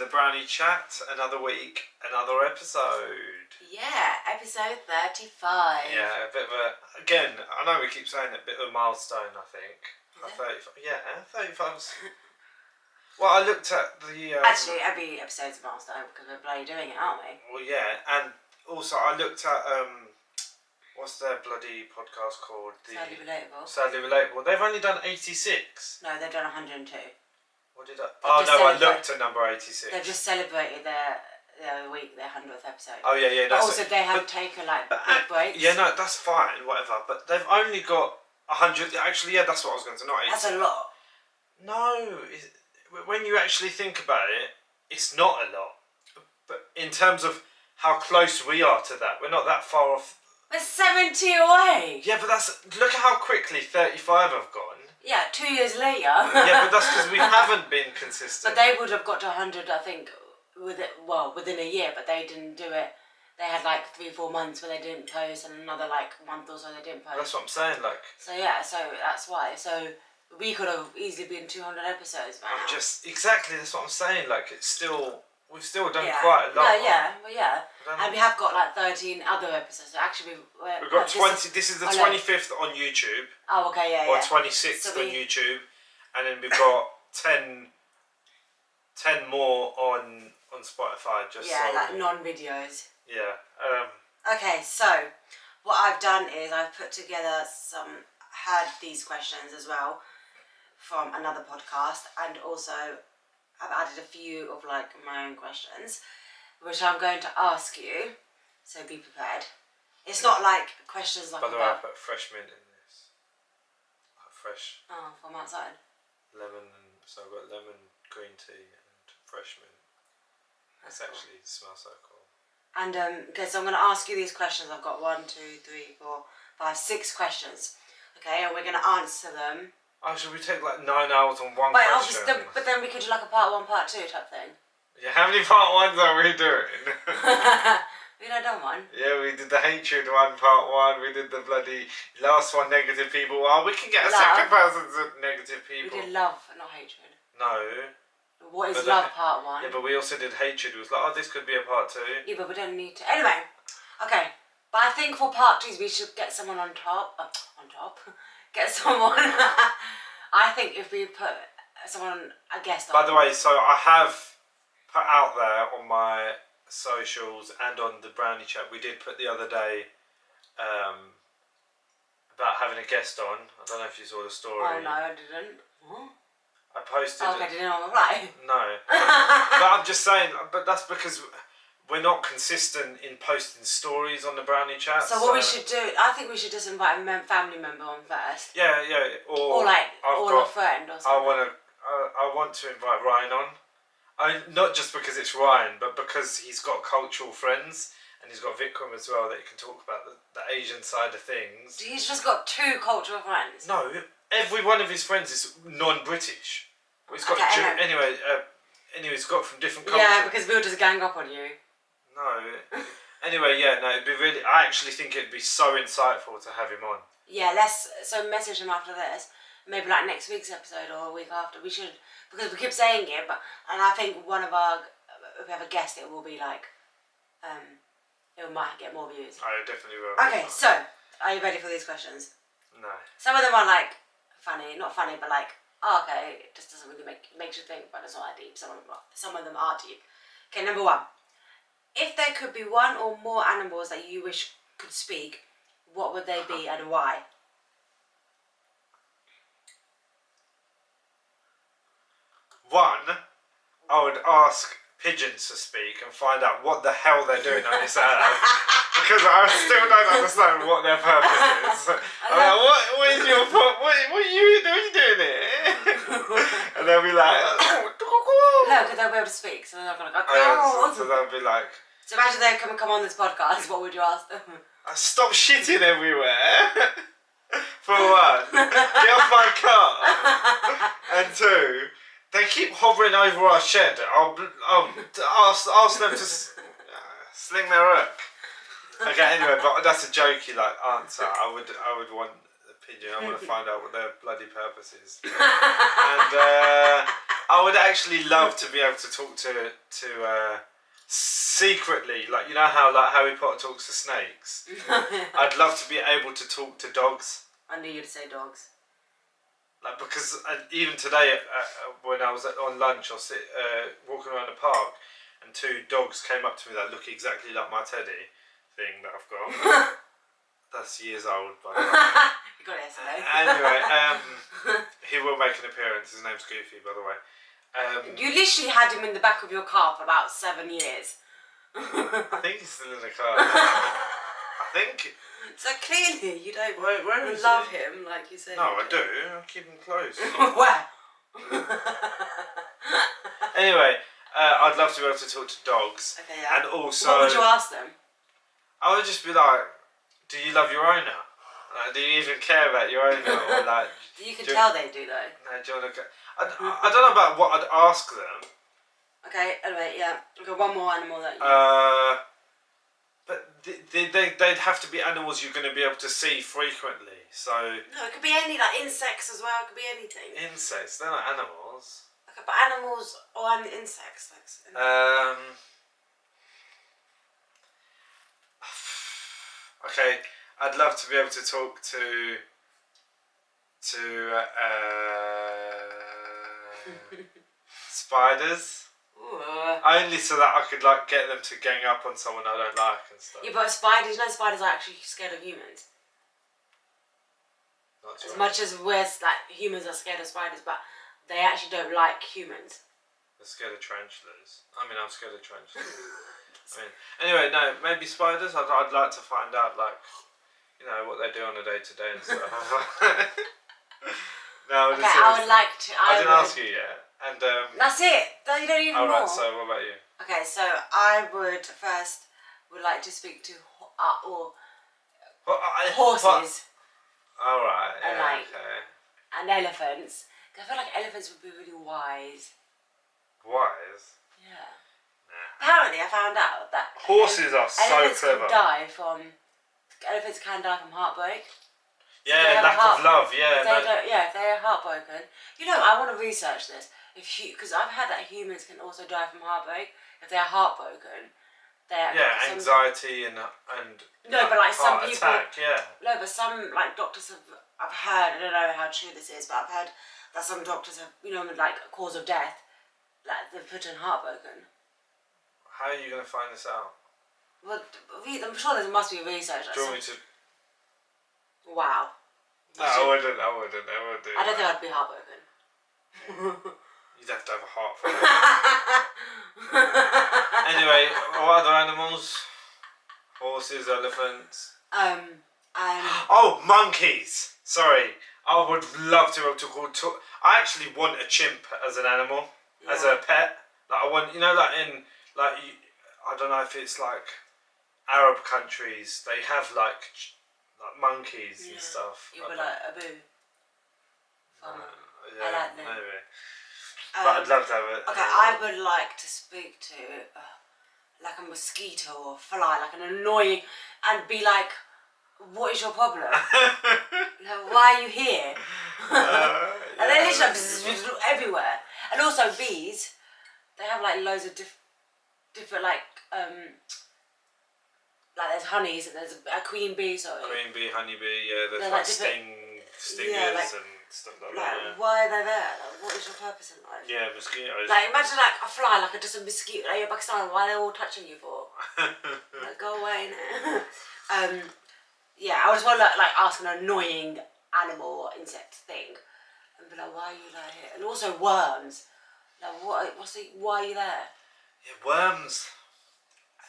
the Brownie Chat. Another week, another episode. Yeah, episode 35. Yeah, a bit of a... Again, I know we keep saying it, a bit of a milestone, I think. Is Yeah, 35's... Well, I looked at the... Actually, every episode's a milestone because we're bloody doing it, aren't we? Well, yeah, and also I looked at... what's their bloody podcast called? Sadly Relatable. Sadly Relatable. They've only done 86. No, they've done 102. What did I... Oh, no, I looked at number 86. They've just celebrated their 100th episode. Oh, yeah. But also they have taken, big breaks. Yeah, no, that's fine, whatever. But they've only got 100... Actually, yeah, that's what I was going to say. Not 80. That's a lot. No, when you actually think about it, it's not a lot. But in terms of how close we are to that, we're not that far off. We're 70 away. Yeah, but look at how quickly 35 have gone. Yeah, 2 years later. Yeah, but that's because we haven't been consistent. But they would have got to 100, I think, within a year, but they didn't do it. They had 3-4 months where they didn't post, and another month or so they didn't post. That's what I'm saying, So yeah, so that's why. So we could have easily been 200 episodes by now. Exactly, that's what I'm saying. It's still, we've still done Yeah. quite a lot. Yeah. And we have got 13 other episodes. So actually, we've got 20. This is the 25th on YouTube. Oh, okay, yeah. Or 26th on YouTube, and then we've got 10 more on Spotify. Just non-videos. Yeah. Okay, so what I've done is I've put together had these questions as well from another podcast, and also I've added a few of my own questions, which I'm going to ask you. So be prepared. It's not questions By the way, I put fresh mint in this. Fresh. Oh, from outside. Lemon, so I've got lemon, green tea, and fresh mint. It actually smells so cool. And okay, so I'm going to ask you these questions. I've got 1, 2, 3, 4, 5, 6 questions. Okay, and we're going to answer them. Oh, should we take 9 hours on one question? But then we could do a part 1, part 2 type thing. Yeah, how many part 1s are we doing? We not done one. Yeah, we did the hatred one, part 1. We did the bloody last one, negative people. Well, we can get a second person's negative people. We did love, not hatred. No. What is love, part 1? Yeah, but we also did hatred. It was this could be a part 2. Yeah, but we don't need to. Anyway, okay. But I think for part 2s we should get someone on top. Get someone. I think if we put someone, a guest on. By the way, so I have put out there on my socials and on the Brownie Chat, we did put the other day about having a guest on. I don't know if you saw the story. Oh no, I didn't. What? I posted. Okay, didn't know reply. No, but I'm just saying. But that's because we're not consistent in posting stories on the Brownie Chat. So what we should do, I think we should just invite a family member on first. Yeah, or a friend or something. I want to invite Ryan on. Not just because it's Ryan, but because he's got cultural friends and he's got Vikram as well that he can talk about the Asian side of things. He's just got 2 cultural friends. No, every one of his friends is non-British. He's got anyway, he's got from different countries. Yeah, because we'll just gang up on you. No. Anyway, it'd be really. I actually think it'd be so insightful to have him on. Yeah, so message him after this. Maybe next week's episode or a week after. We should, because we keep saying it, and I think if we have a guest, it will be it might get more views. I definitely will. Okay, so are you ready for these questions? No. Some of them are funny, not funny, but okay, it just doesn't really makes you think, but it's not that deep. Some of them are deep. Okay, number 1. If there could be one or more animals that you wish could speak, what would they be and why? One, I would ask pigeons to speak and find out what the hell they're doing on this earth, because I still don't understand what their purpose is. I'm what is your what are you doing here? And they'll be no, because they'll be able to speak, so they're not going to go. So they'll be So imagine they come on this podcast. What would you ask them? Stop shitting everywhere. For 1, get off my car. And 2, they keep hovering over our shed. I'll ask them to sling their hook. Okay, anyway, but that's a jokey answer. I would want a pigeon. I want to find out what their bloody purpose is. And I would actually love to be able to talk to secretly, like you know how like Harry Potter talks to snakes. I'd love to be able to talk to dogs. I knew you'd say dogs. Like because even today when I was on lunch, I was walking around the park, and 2 dogs came up to me that look exactly like my teddy thing that I've got. That's years old, by the way. You got it yesterday. Anyway, he will make an appearance. His name's Goofy, by the way. You literally had him in the back of your car for about 7 years. I think he's still in the car. I think. So clearly you don't Where is love he? him like you said. No, I do. I keep him close. Where? Anyway, I'd love to be able to talk to dogs. Okay, yeah. And also, what would you ask them? I would just be like, do you love your owner? Like, do you even care about your owner? Or like, You can tell they do though. No, do you want to go? I don't know about what I'd ask them. Okay, anyway, yeah. Okay, one more animal that you... But they'd have to be animals you're going to be able to see frequently. So No, it could be any, like insects as well. It could be anything. insects, they're not animals. Okay, but animals or insects. Like, Okay, I'd love to be able to talk to spiders. Ooh. Only so that I could like get them to gang up on someone I don't like and stuff. Yeah, but spiders, you know spiders are actually scared of humans. That's As right. much as we're, like, humans are scared of spiders, but they actually don't like humans. They're scared of tarantulas. I mean, I'm scared of tarantulas. Anyway, no, maybe spiders. I'd like to find out, like, you know, what they do on a day-to-day and stuff. No, Okay, I would like to... I didn't ask you yet. And That's it. You don't even alright, more. so what about you? Okay, so I would like to speak to horses Alright, And, yeah, like, okay. and elephants. 'Cause I feel like elephants would be really wise. Wise? Yeah. Nah. Apparently, I found out that Horses are so elephants clever. Elephants can die from heartbreak. Yeah, lack of love, yeah. If they're heartbroken. You know, I want to research this. Because I've heard that humans can also die from heartbreak if they're heartbroken. Anxiety and no, but like some heart people. attack, yeah. No, but some like doctors I've heard. I don't know how true this is, but I've heard that some doctors have, like a cause of death, like they've put in heartbroken. How are you going to find this out? Well, I'm sure there must be research. Do you want me to? Wow. No, I wouldn't. I wouldn't do I don't think I'd be heartbroken. You'd have to have a heart for it. Anyway, what other animals? Horses, elephants. Oh, monkeys. Sorry, I would love to be able to call. I actually want a chimp as an animal, as a pet. Like I want, I don't know if it's like Arab countries. They have like monkeys and stuff. You would like a boo. Yeah, I like them. maybe. But I'd love to have it. Okay, I would like to speak to like a mosquito or a fly, like an annoying, and be like, "What is your problem? Like, why are you here?" And they literally everywhere. And also bees, they have like loads of different like there's honeys and there's a queen bee. Queen bee, honey bee, yeah. There's like stingers and stuff like that. Yeah. Why are they there? Like, what is your purpose in life? Yeah, mosquitoes. Like, imagine like a fly, like just a mosquito. Like, you're Pakistan, why are they all touching you for? Like, go away now. Yeah, I just want to like ask an annoying animal or insect thing, and be like, why are you like here? And also worms. Like, why are you there? Yeah, worms.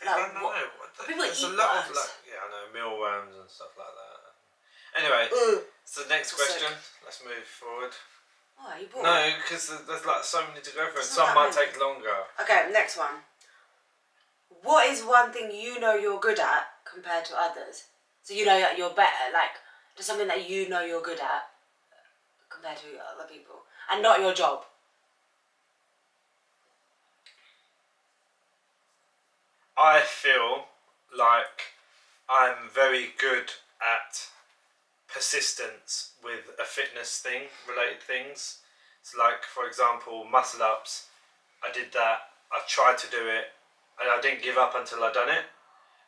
I Like, don't know. people There's eat a lot worms. of I know, mealworms and stuff like that. Anyway, so next question. Let's move forward. Oh, are you bored? No, because there's like so many to go through, and It's some not might that many. take longer. Okay, next one. What is one thing you know you're good at compared to others? So you know that you're better, like, just something that you know you're good at compared to other people, and not your job. I feel like I'm very good at persistence with a fitness thing, related things. So like, for example, muscle ups, I did that, I tried to do it, and I didn't give up until I done it.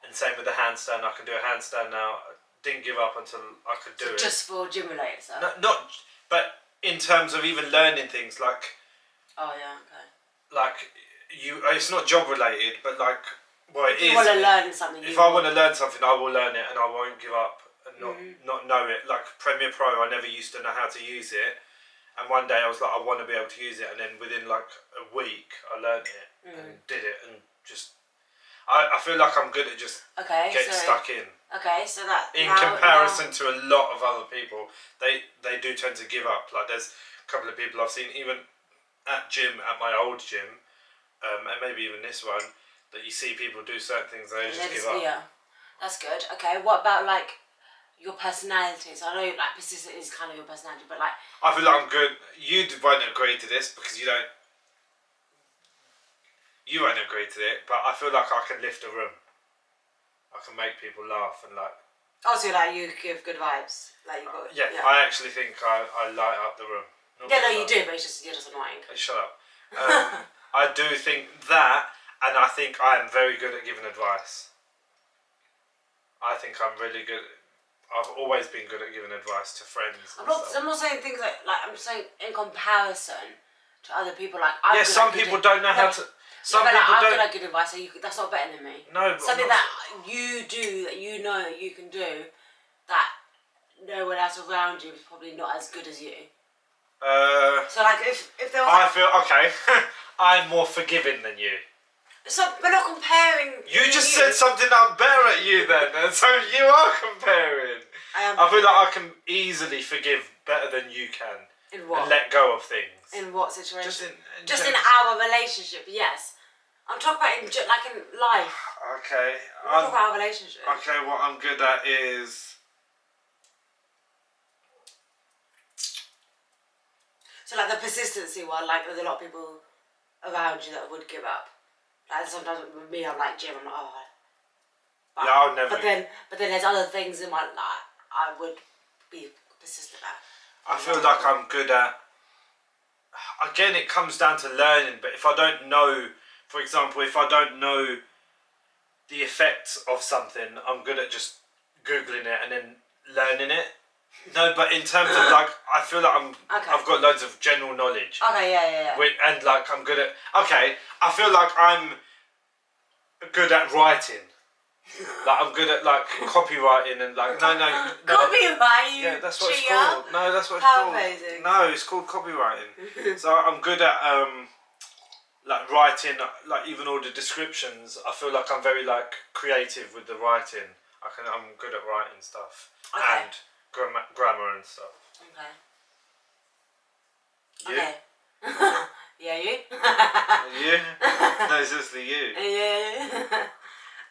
And same with the handstand, I can do a handstand now, I didn't give up until I could do it. Just for gym related stuff? No, not, but in terms of even learning things, like... Oh yeah, okay. Like, it's not job related, but like, well, it is. If you want to learn something... If I want to learn something, I will learn it and I won't give up and not know it. Like Premiere Pro, I never used to know how to use it. And one day I was like, I want to be able to use it. And then within like a week, I learned it and did it. And just, I feel like I'm good at just getting stuck in. Okay, so that... In comparison to a lot of other people, they do tend to give up. Like there's a couple of people I've seen, even at my old gym, and maybe even this one, that you see people do certain things and they just give up. Yeah, that's good. Okay, what about like your personality? So I know like persistent is kind of your personality, but like... I feel like I'm good. You won't agree to this because you won't agree to it, but I feel like I can lift a room. I can make people laugh and like... Oh, so like you give good vibes? Like you got... Yeah, I actually think I light up the room. You do, but you're just annoying. Hey, shut up. I do think that, and I think I am very good at giving advice. I think I'm really good. I've always been good at giving advice to friends. I'm not saying things like I'm saying in comparison to other people. Like some people don't know how to. Some people I'm don't. good at good advice, so that's not better than me. No, but something that you do that you know that you can do that no one else around you is probably not as good as you. So like if there was... I feel okay. I'm more forgiving than you. So we're not comparing. You just said something I'm better at you then, and so you are comparing. I feel like I can easily forgive better than you can. In what? And let go of things. In what situation? Just in our relationship, yes. I'm talking about in life. Okay. I'm talking about our relationship. Okay, what I'm good at is... So like the persistency one, like there's a lot of people around you that would give up. Like sometimes with me, I'm like Jim, I'm like, oh. But, yeah, I'll never. But then there's other things in my life I would be persistent at. I feel like I'm good at. Again, it comes down to learning. But if I don't know, for example, if I don't know the effects of something, I'm good at just googling it and then learning it. No, but in terms of like, I feel like I've got loads of general knowledge. Okay, yeah. And like I'm good at. Okay, I feel like I'm good at writing. Like I'm good at like copywriting and like no. Copywriting. Yeah, that's what it's called. No, that's what it's called. Amazing. No, it's called copywriting. So I'm good at like writing, like even all the descriptions. I feel like I'm very like creative with the writing. I'm good at writing stuff and grammar and stuff. Okay. You? Okay. Yeah, you? You? No, seriously, you. Yeah.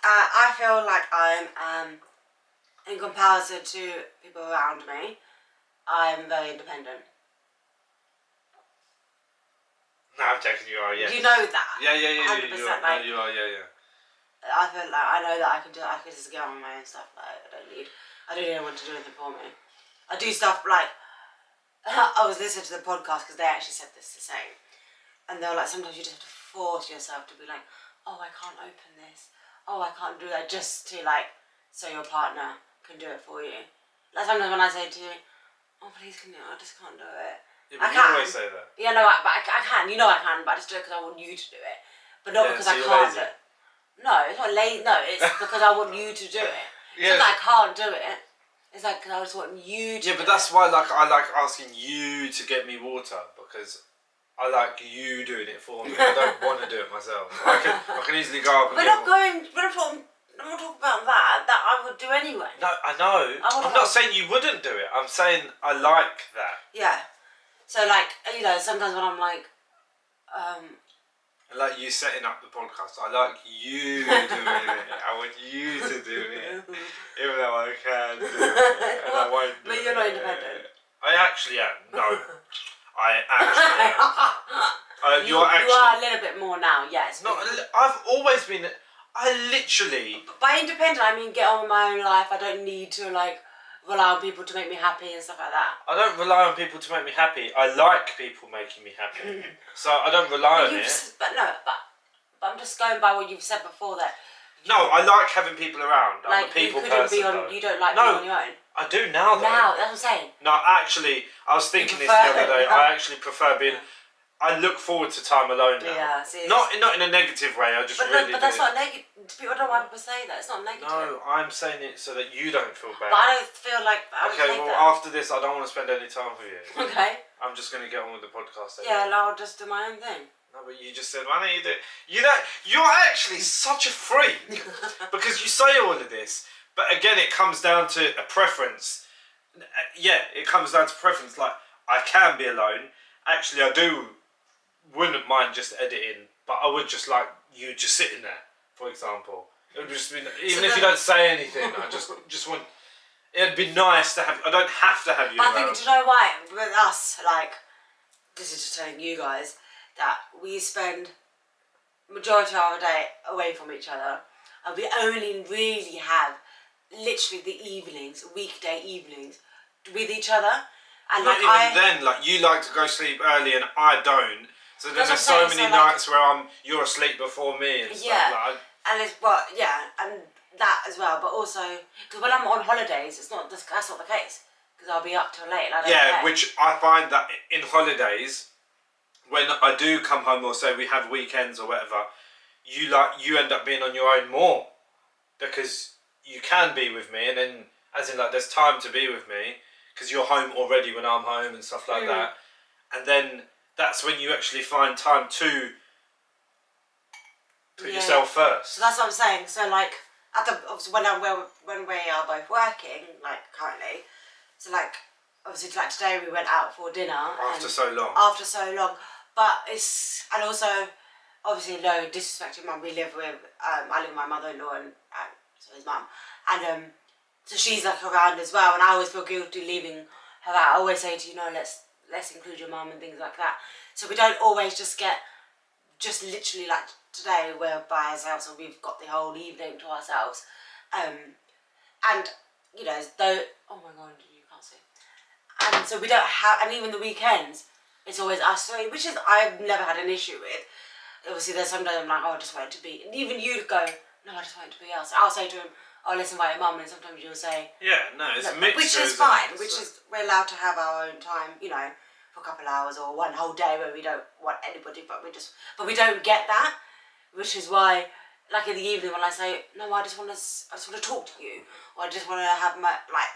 I feel like I'm, in comparison to people around me, I'm very independent. No, I'm joking, you are, yeah. You know that? Yeah, 100%, you are. like, No, you are, yeah. I feel like I know that I can just get on my own stuff. Like I don't need anyone to do anything for me. I do stuff like I was listening to the podcast because they actually said this the same, and they were like, sometimes you just have to force yourself to be like, oh, I can't open this. Oh, I can't do that, just to like so your partner can do it for you. Like sometimes when I say to you, oh please can you? I just can't do it. Yeah, but you always say that. Yeah, no, but I can. You know I can, but I just do it because I want you to do it, but not because I can't do it. No, it's not lazy. No, it's because I want you to do it. It's not that I can't do it. It's like cause I just want you to. Yeah, but that's why like I like asking you to get me water because I like you doing it for me. I don't want to do it myself. I can easily go up. I'm not talking about that. That I would do anyway. No, I know. I'm not saying you wouldn't do it. I'm saying I like that. Yeah. So like sometimes when I'm like, I like you setting up the podcast. I like you doing it. I want you to do it. Even though I can do it. And I won't do it. But you're not independent. I actually am. No. I actually am. You are a little bit more now, yes. No, I've always been... I literally... By independent, I mean get on with my own life. I don't need to like rely on people to make me happy and stuff like that. I don't rely on people to make me happy. I like people making me happy. So I don't rely on it. But I'm just going by what you've said before that. No, I like having people around. I'm Like, a people you couldn't person. be on. You don't like being on your own. I do now though. Now, that's what I'm saying. No, actually, I was thinking this the other day. I actually prefer being. I look forward to time alone now. Yeah, see, not in a negative way. I just really. But that's not negative. People don't know why people say that. It's not negative. No, I'm saying it so that you don't feel bad. But I don't feel like. After this, I don't want to spend any time with you. Okay. I'm just going to get on with the podcast. Yeah, and I'll just do my own thing. No, but you just said, why don't you do it? You're actually such a freak. Because you say all of this, but again, it comes down to a preference. Yeah, it comes down to preference. Like, I can be alone. Actually, wouldn't mind just editing, but I would just like you just sitting there, for example. It would just be, even if you don't say anything, I just want, it'd be nice to have, I don't have to have you around. I think, do you know why? With us, like, this is just telling you guys, that we spend majority of our day away from each other, and we only really have literally the evenings, weekday evenings, with each other. And not like even then, like you like to go sleep early and I don't. So then there's so many nights where you're asleep before me and stuff. Like, and it's and that as well. But also, because when I'm on holidays, that's not the case. Because I'll be up till late. And I don't care. Which I find that in holidays, when I do come home or say we have weekends or whatever, you end up being on your own more because you can be with me, and then as in like there's time to be with me because you're home already when I'm home and stuff like that, and then that's when you actually find time to put yourself first. So that's what I'm saying. So like obviously when we are both working, like currently, so like obviously like today we went out for dinner after so long, but it's, and also obviously no disrespecting mum, we live with I live with my mother-in-law and so his mum, and so she's like around as well, and I always feel guilty leaving her out. I always say to let's include your mum and things like that. So we don't always just literally like today we're by ourselves, so we've got the whole evening to ourselves, and you know, though, oh my god, you can't see, and so we don't have, and even the weekends it's always us three, which is, I've never had an issue with. Obviously there's sometimes I'm like, oh, I just want it to be, and even you'd go, no, I just want it to be us. I'll say to him, oh, let's invite your mum, and sometimes you'll say, yeah, no, it's a mixture, which is fine, we're allowed to have our own time, you know, for a couple of hours or one whole day where we don't want anybody, but we don't get that, which is why, like in the evening when I say, no, I just want to talk to you, or I just want to have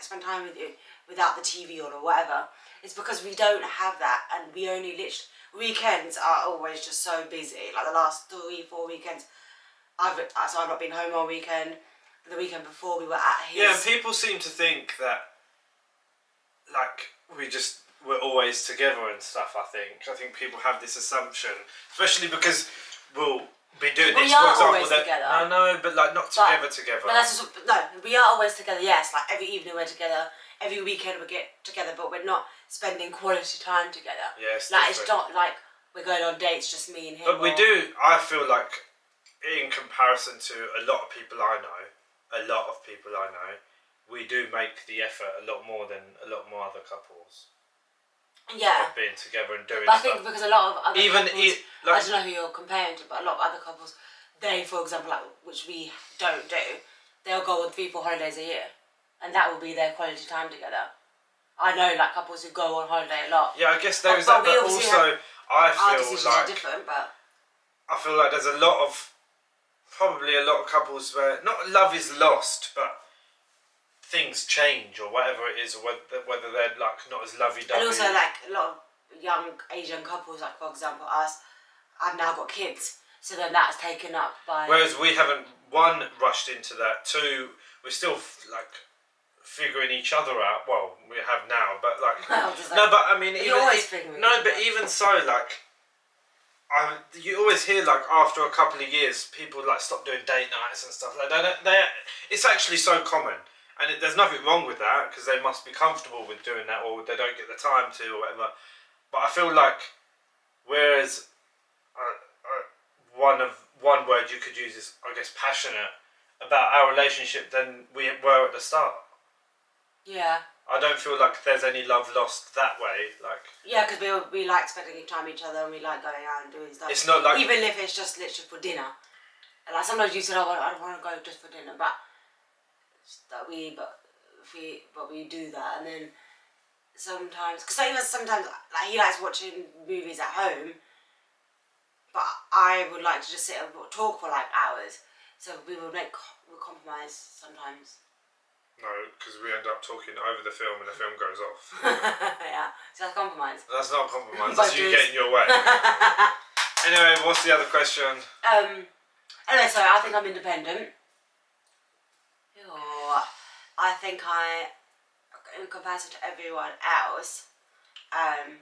spend time with you without the TV on or whatever. It's because we don't have that, and we only weekends are always just so busy. Like the last 3-4 weekends, I've not been home all weekend. The weekend before we were at his. Yeah, people seem to think that like we're always together and stuff. I think people have this assumption, especially because we'll be doing this. For example, together. I know, but like not together. But that's just, no, we are always together. Yes, like every evening we're together. Every weekend we get together, but we're not spending quality time together. Yeah, it's like different. It's not like we're going on dates, just me and him. But we do. I feel like, in comparison to a lot of people I know, we do make the effort a lot more than a lot more other couples. Yeah. Of being together and doing but stuff. I think because a lot of other couples, I don't know who you're comparing to, but a lot of other couples, they, for example, like, which we don't do, they'll go on 3-4 holidays a year. And that will be their quality time together. I know like couples who go on holiday a lot. Yeah, I guess there is that, but also I feel like different, but I feel like there's probably a lot of couples where not love is lost, but things change or whatever it is, or whether they're like not as lovey-dovey. And also like a lot of young Asian couples, like for example us, I've now got kids, so then that's taken up by. Whereas we haven't, one, rushed into that, two, we're still like figuring each other out. Well, we have now, but like no, but I mean, you're always figuring. No, but even so, like, you always hear like after a couple of years, people like stop doing date nights and stuff like that. It's actually so common, and there's nothing wrong with that because they must be comfortable with doing that, or they don't get the time to, or whatever. But I feel like, whereas one word you could use is, I guess, passionate about our relationship than we were at the start. Yeah. I don't feel like there's any love lost that way. Like, yeah, because we like spending time with each other and we like going out and doing stuff. it's not like even if it's just literally for dinner. And like sometimes you said, "Oh, I don't want to go just for dinner," but we do that, and then sometimes because even sometimes like he likes watching movies at home, but I would like to just sit and talk for like hours. So we compromise sometimes. no, because we end up talking over the film and the film goes off. Yeah, so that's compromise. That's not a compromise. But That's you getting your way. Anyway, what's the other question? Anyway, so I think I'm independent. Oh, I think in comparison to everyone else, I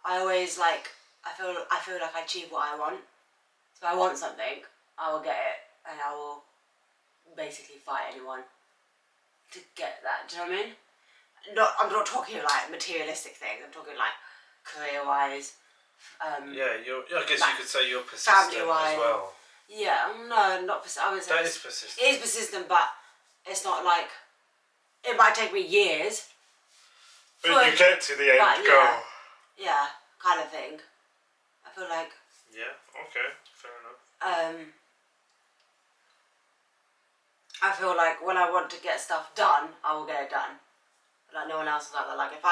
always like. I feel like I achieve what I want. So if I want something, I will get it, and I will basically fight anyone to get that. Do you know what I mean? I'm not talking like materialistic things. I'm talking like career-wise. I guess like, you could say you're persistent family-wise. as well. Yeah, no, not persistent. I would say That is persistent. it is persistent, but it's not like it might take me years. But you get to the end goal. Yeah, kind of thing. I feel like. Yeah. Okay. Fair enough. I feel like when I want to get stuff done, I will get it done. Like no one else is like that. Like if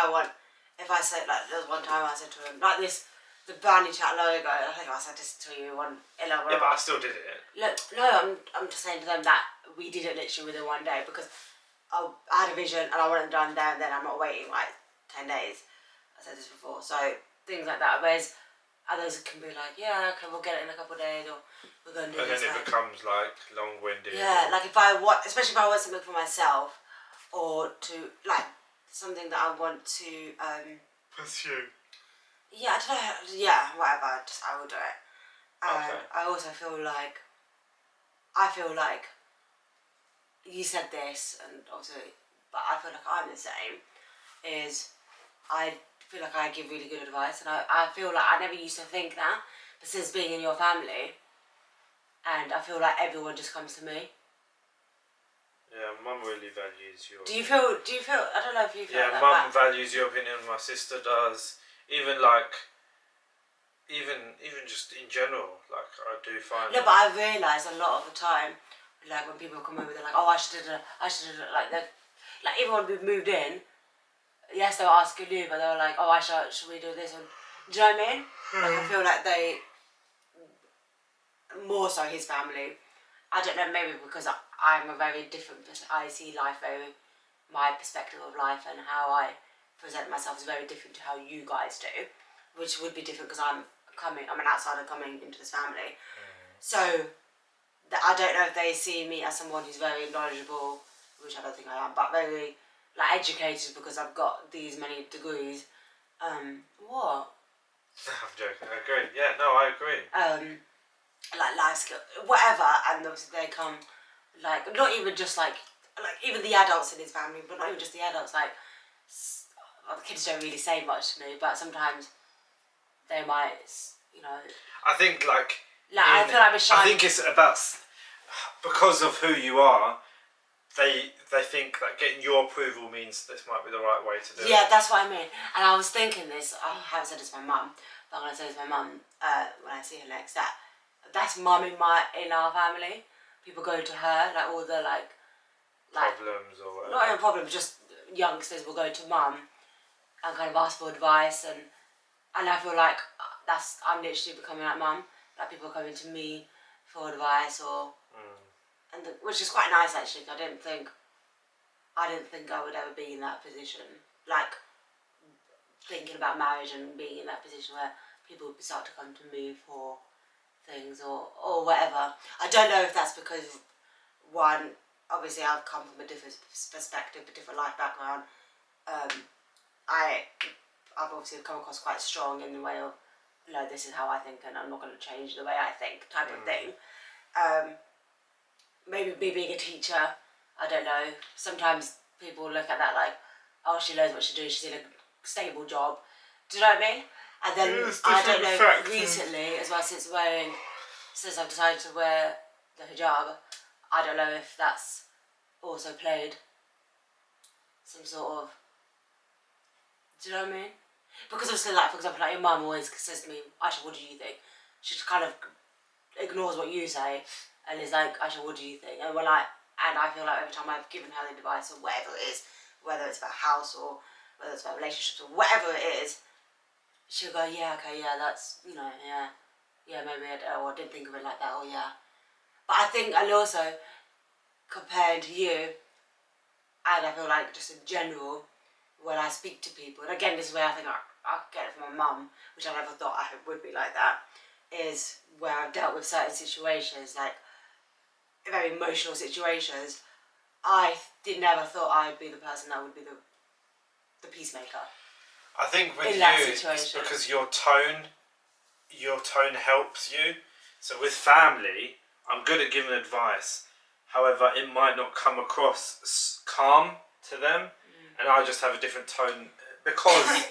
I said like there was one time I said to him like this. The Brownie Chat logo, I think I said this to you on Yeah, but I still did it. Look, no, I'm just saying to them that we did it literally within one day because I had a vision and I wanted it done there and then. I'm not waiting like 10 days. I said this before, so things like that. Whereas others can be like, yeah, okay, we'll get it in a couple of days or we're going to do this. And then it becomes like long-winded. Yeah, like especially if I want something for myself or to like something that I want to pursue. Yeah, I don't know. Yeah, whatever. I will do it. Okay. I also feel like you said this, and obviously, but I feel like I'm the same. Is I feel like I give really good advice, and I feel like I never used to think that, but since being in your family, and I feel like everyone just comes to me. Yeah, Mum really values your. Do you feel? I don't know if you feel. Yeah, that, Mum values your opinion. My sister does. Even just in general, like I do find. No, but I realise a lot of the time, like when people come over, they're like, "Oh, I should have done it." Like even when we moved in, yes, they were asking you, but they were like, "Oh, Aisha, should we do this?" And do you know what I mean? Like I feel like they, more so his family. I don't know, maybe because I'm a very different. I see life my perspective of life and how I present myself is very different to how you guys do, which would be different because I'm an outsider coming into this family. So I don't know if they see me as someone who's very knowledgeable, which I don't think I am, but very like educated because I've got these many degrees. What? I'm joking. I agree. Yeah, no, I agree. Like life skill, whatever, and obviously they come, like not even just like even the adults in his family, but not even just the adults. Like the kids don't really say much to me, but sometimes they might, you know. I think I feel like I'm shy. I think it's about because of who you are. They think that getting your approval means this might be the right way to do it. Yeah, that's what I mean. And I was thinking this. I haven't said this to my mum, but I'm gonna say this to my mum when I see her next. That's mum in our family. People go to her like all the like problems or whatever. Not even problems, just youngsters will go to mum and kind of ask for advice, and I feel like I'm literally becoming like mum. Like people are coming to me for advice which is quite nice actually. I didn't think I would ever be in that position. Like thinking about marriage and being in that position where people start to come to me for things or whatever. I don't know if that's because one, obviously I've come from a different perspective, a different life background. I've obviously come across quite strong in the way of, this is how I think and I'm not going to change the way I think type of thing. Maybe me being a teacher, I don't know. Sometimes people look at that like, oh, she knows what she's doing, she's in a stable job. Do you know what I mean? And then I don't know, recently as well, since I've decided to wear the hijab, I don't know if that's also played some sort of, do you know what I mean? Because obviously, like, for example, like your mum always says to me, Aisha, what do you think? She just kind of ignores what you say and is like, Aisha, what do you think? And I feel like every time I've given her the advice or whatever it is, whether it's about house or whether it's about relationships or whatever it is, she'll go, yeah, okay, yeah, that's, you know, yeah, maybe I didn't think of it like that, or yeah. But I think I'll also, compared to you, and I feel like just in general, when I speak to people, and again, this is where I think I get it from my mum, which I never thought I would be like that, is where I've dealt with certain situations, like very emotional situations. I never thought I would be the person that would be the peacemaker. I think with in you, that it's situation. because your tone helps you. So with family, I'm good at giving advice. However, it might not come across calm to them, and I just have a different tone because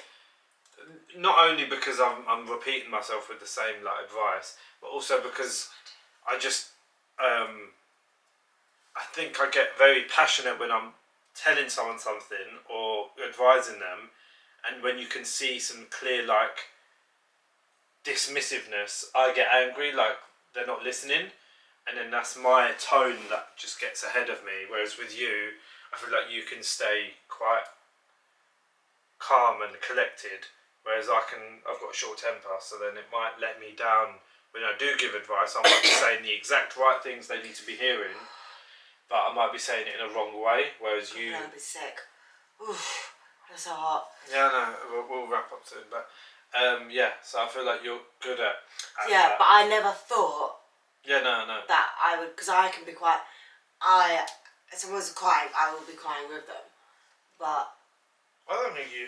not only because I'm repeating myself with the same like advice, but also because I just I think I get very passionate when I'm telling someone something or advising them, and when you can see some clear like dismissiveness, I get angry, like they're not listening, and then that's my tone that just gets ahead of me. Whereas with you, I feel like you can stay quite calm and collected, whereas I've got a short temper, so then it might let me down when I do give advice. I might be saying the exact right things they need to be hearing, but I might be saying it in a wrong way, whereas you... I'm going to be sick. Oof, that's so hot. Yeah, no, we'll wrap up soon, but so I feel like you're good at yeah, that. But I never thought no. that I would, because I can be quite, if someone's crying, I will be crying with them, but... I don't think you...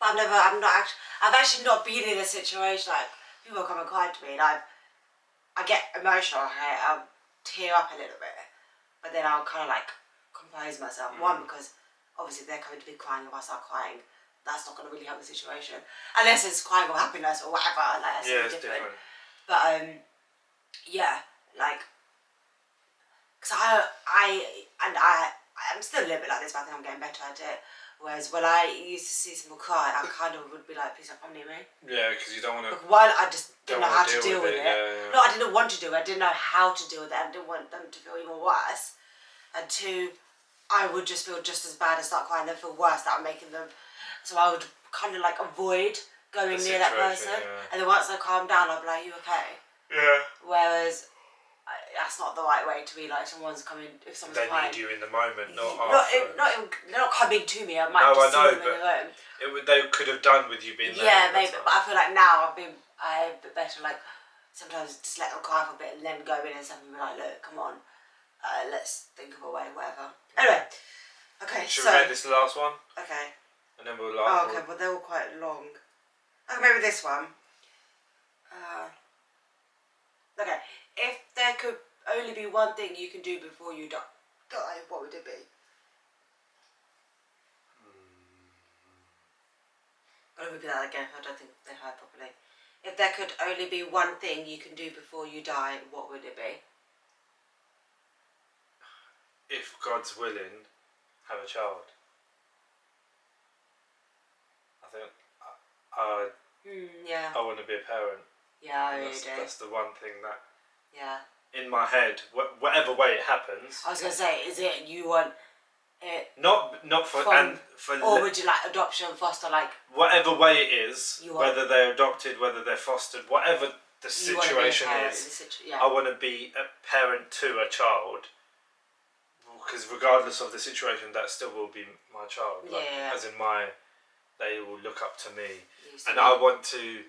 But I've actually not been in a situation, like, people come and cry to me, and I get emotional, okay? I'll tear up a little bit, but then I'll kind of like compose myself. One, because obviously they're coming to be crying. If I start crying, that's not going to really help the situation, unless it's crying of happiness or whatever. Like, that's it's different. different. But like, because I'm still a little bit like this, but I think I'm getting better at it. Whereas when I used to see someone cry, I kind of would be like, please don't come near me. Yeah, because you don't want to... While I just didn't know how to deal with it. Yeah. No, I didn't want to do it. I didn't know how to deal with it. I didn't want them to feel even worse. And two, I would just feel just as bad and start crying and then feel worse that I'm making them. So I would kind of like avoid going near that person. Yeah. And then once they calm down, I'll be like, you okay? Yeah. Whereas that's not the right way to be. Like, someone's coming, if someone's crying, need you in the moment, not after. They're not coming to me. I might just see them in the room. They could have done with you being there. Yeah, maybe. But I feel like now I'm a bit better. Like, sometimes just let them cry for a bit and then go in and something be like, look, come on, let's think of a way, whatever. Anyway, okay. Should we make this the last one? Okay. And then we'll. Okay, but they're all quite long. Okay, maybe this one. Okay, if there could only be one thing you can do before you die, what would it be? I'm going to repeat that again. I don't think they heard properly. If there could only be one thing you can do before you die, what would it be? If God's willing, have a child. I think I want to be a parent. Yeah, I really do. That's the one thing that... Yeah. In my head, whatever way it happens... I was going to say, is it you want it... Not for... or would you like adoption, foster, like... Whatever way it is, whether they're adopted, whether they're fostered, whatever the situation is, I want to be a parent to a child. Because regardless of the situation, that still will be my child. As in they will look up to me. And I want to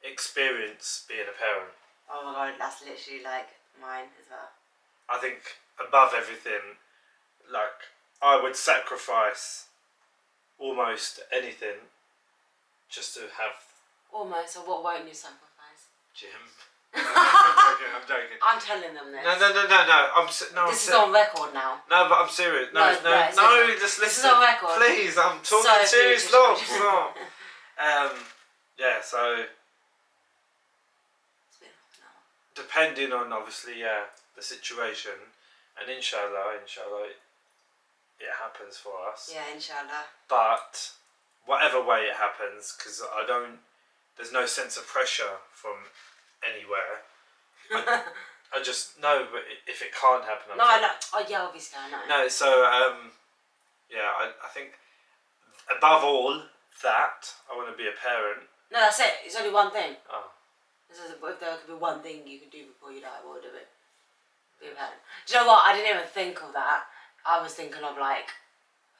experience being a parent. Oh my God, that's literally like mine as well. I think above everything, like, I would sacrifice almost anything just to have... Almost, so what won't you sacrifice? Gym. I'm joking. I'm telling them this. No. This is on record now. No, but I'm serious. No, just listen. This is on record. Please, I'm talking serious. Stop. So... Depending on, obviously, the situation, and inshallah, it happens for us. Yeah, inshallah. But whatever way it happens, because there's no sense of pressure from anywhere. I just know, but if it can't happen, No, I know. Oh, yeah, obviously, I know. No, so yeah, I think above all that, I want to be a parent. No, that's it. It's only one thing. Oh. If there could be one thing you could do before you die, what would it be? Be a parent. Do you know what? I didn't even think of that. I was thinking of like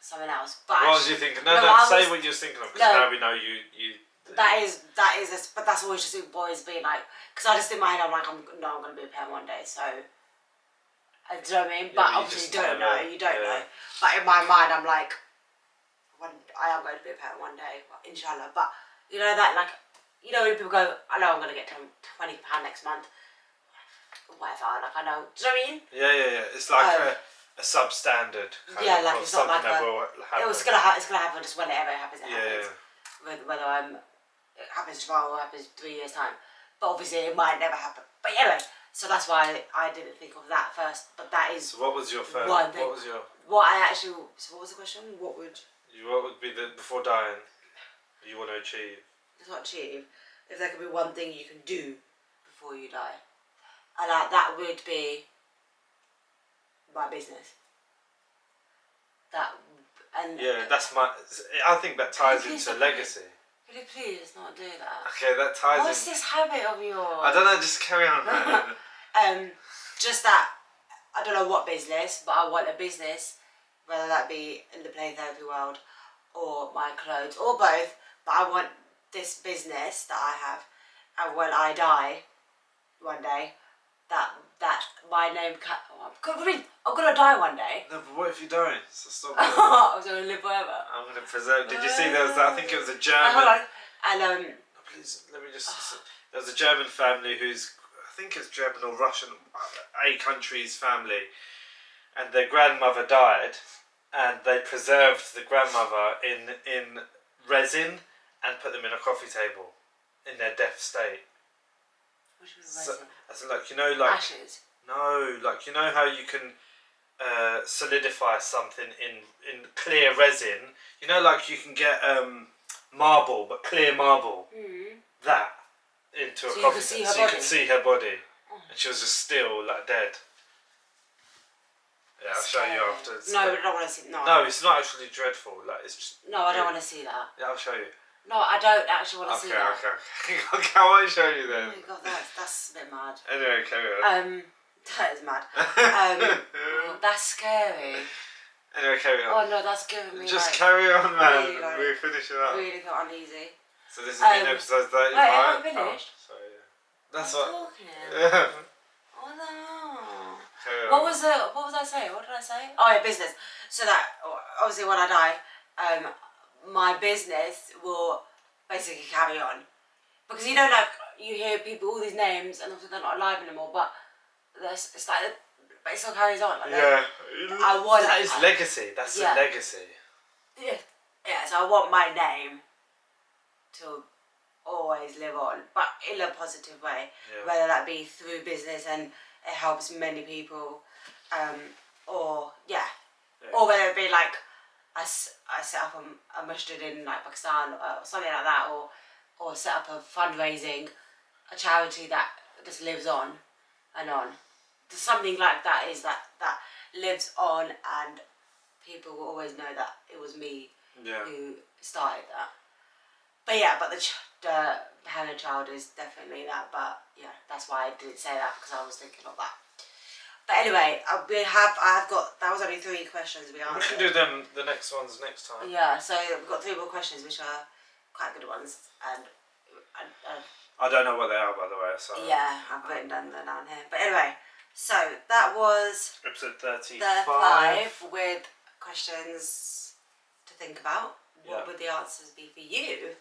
something else. But what was you thinking? No, say what you're thinking of, because now we know you. But that's always just always been like, because I just in my head I'm like I'm going to be a parent one day. So, do you know what I mean? But obviously you don't know. You don't know. But in my mind I'm like, I am going to be a parent one day, inshallah. But you know that like, you know when people go, I know I'm going to get £20 next month. Whatever, like I know. Do you know what I mean? Yeah. It's like a substandard. Yeah, like it's not like that will happen. It's gonna happen just whenever it happens. It happens. Yeah. Whether it happens tomorrow or happens 3 years time, but obviously it might never happen. But anyway, so that's why I didn't think of that first. But that is. So what was your first? One thing. What was your? So what was the question? What would be the before dying? You want to achieve? It's not achieve. If there could be one thing you can do before you die, and that would be my business. That's my. I think that ties into legacy. Could you please not do that? Okay, that ties. What's this habit of yours? I don't know. Just carry on, man. Just that I don't know what business, but I want a business, whether that be in the play therapy world, or my clothes, or both. But I want this business that I have, and when I die, one day, that my name can. I'm gonna die one day. No, but what if you don't? So stop. I was gonna live forever. I'm gonna preserve. Did you see there was that? I think it was a German. Hold on. And please let me just. There was a German family who's, I think it's German or Russian, a country's family, and their grandmother died, and they preserved the grandmother in resin and put them in a coffee table, in their death state. What do you mean resin? As in, like, you know, like ashes. No, like, you know how you can solidify something in clear resin. You know, like you can get marble, but clear marble. That into a coffee table, so you could see her body, and she was just still like dead. Yeah, I'll show you after. No, I don't want to see. No, it's not actually dreadful. Like it's just. No, I don't want to see that. Yeah, I'll show you. No, I don't actually want to see that. Okay, I won't show you then. Oh my god, that's a bit mad. Anyway, carry on. That is mad. That's scary. Anyway, carry on. Oh no, that's giving me. Just carry on, man. Really, like, we're finishing up. Really feel uneasy. So this has been episode 35. Wait, I haven't finished. Oh, so yeah. That's I'm what. talking. Yeah. Oh no. Carry on. What was I saying? What did I say? Oh yeah, business. So that obviously when I die, my business will basically carry on, because you know, like you hear people all these names and obviously they're not alive anymore, but it's like it still carries on. Like, yeah. That is like, legacy. That's a legacy. Yeah. Yeah. So I want my name to always live on, but in a positive way. Yeah. Whether that be through business and it helps many people, or whether it be like I set up a masjid in like Pakistan or something like that, or set up a fundraising, a charity that just lives on and on. Something like that that lives on, and people will always know that it was me who started that. But yeah, but the having a child is definitely that. But yeah, that's why I didn't say that, because I was thinking of that. But anyway, I have got, that was only 3 questions we answered. We can do them, the next ones next time. Yeah, so we've got 3 more questions, which are quite good ones, and I don't know what they are, by the way. So yeah, I've written them down here. But anyway, so that was episode 35. 35 with questions to think about. What Yeah. would the answers be for you?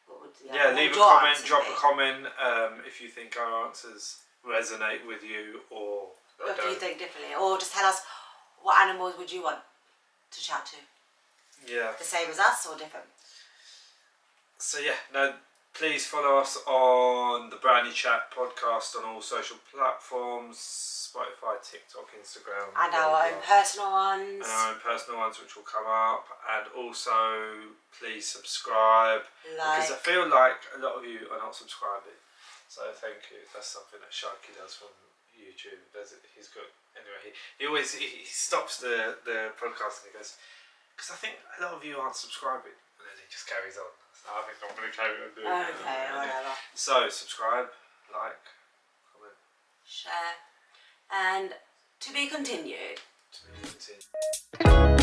What would the Leave a your comment, answers drop be? a comment if you think our answers resonate with you, or Or do you think differently? Or just tell us, what animals would you want to chat to? Yeah. The same as us or different? So yeah, no, Please follow us on the Brownie Chat podcast on all social platforms, Spotify, TikTok, Instagram. And our own personal ones. And our own personal ones, which will come up. And also, please subscribe. Because I feel like a lot of you are not subscribing. So thank you. That's something that Sharky does from YouTube. He's got, anyway, he stops the podcast and he goes, because I think a lot of you aren't subscribing. And then he just carries on. So I think I'm going to carry on doing that. Okay, whatever. So subscribe, like, comment, share, and to be continued. To be continued.